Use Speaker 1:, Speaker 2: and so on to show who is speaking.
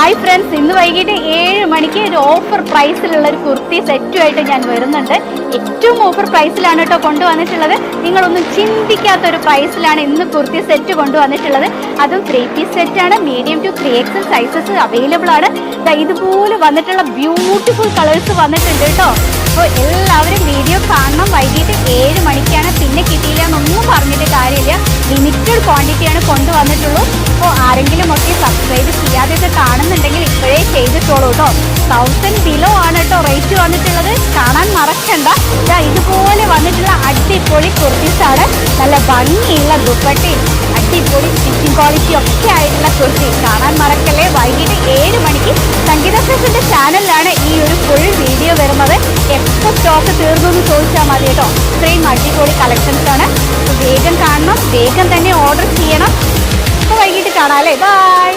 Speaker 1: Hi friends, ഇന്ന് വൈകിട്ട് 7 മണിക്ക് ഒരു ഓഫർ പ്രൈസിലുള്ള ഒരു കുർത്തി സെറ്റുമായിട്ട് ഞാൻ വരുന്നുണ്ട്. ഏറ്റവും ഓഫർ പ്രൈസിലാണ് കേട്ടോ കൊണ്ടുവന്നിട്ടുള്ളത്. നിങ്ങളൊന്നും ചിന്തിക്കാത്തൊരു പ്രൈസിലാണ് ഇന്ന് കുർത്തി സെറ്റ് കൊണ്ടുവന്നിട്ടുള്ളത്. അതും 3 പീസ് സെറ്റാണ്. Medium to 3XL sizes available ആണ്. ഇതുപോലെ വന്നിട്ടുള്ള ബ്യൂട്ടിഫുൾ കളേഴ്സ് വന്നിട്ടുണ്ട് കേട്ടോ. അപ്പോൾ എല്ലാവരും വീഡിയോ കാണണം. വൈകിട്ട് 7 മണിക്കാണ്. പിന്നെ കിട്ടിയില്ല എന്നൊന്നും പറഞ്ഞിട്ട് കാര്യമില്ല. ലിമിറ്റഡ് ക്വാണ്ടിറ്റിയാണ് കൊണ്ടുവന്നിട്ടുള്ളൂ. അപ്പോൾ ആരെങ്കിലും ഒക്കെ സബ്സ്ക്രൈബ് ചെയ്യാതെയൊക്കെ കാണുന്നുണ്ടെങ്കിൽ ഇപ്പോഴേ ചെയ്തിട്ടുള്ളൂ കേട്ടോ. 1000 ബിലോ ആണ് കേട്ടോ റേറ്റ് വന്നിട്ടുള്ളത്. കാണാൻ മറക്കണ്ട. ഇതുപോലെ വന്നിട്ടുള്ള അടിപൊളി കുർത്തീസാണ്. നല്ല ഭംഗിയുള്ള ദുപ്പട്ടയും അടിപൊളി സ്റ്റിച്ചിങ് ക്വാളിറ്റി ഒക്കെ ആയിട്ടുള്ള കുർത്തി കാണാൻ മറക്കല്ലേ. വൈകിട്ട് 7 മണിക്ക് സംഗീത ഫ്രണ്ട്സിന്റെ ചാനലിലാണ് ഈ ഒരു ഫുൾ വീഡിയോ വരുന്നത്. എപ്പോൾ സ്റ്റോക്ക് തീർന്നു എന്ന് ചോദിച്ചാൽ മതി കേട്ടോ. ഇത്രയും അടിപൊളി കളക്ഷൻസ് ആണ്. വേഗം കാണണം, വേഗം തന്നെ ഓർഡർ ചെയ്യണം. അപ്പോൾ വൈകിട്ട് കാണാം അല്ലേ. ബൈ.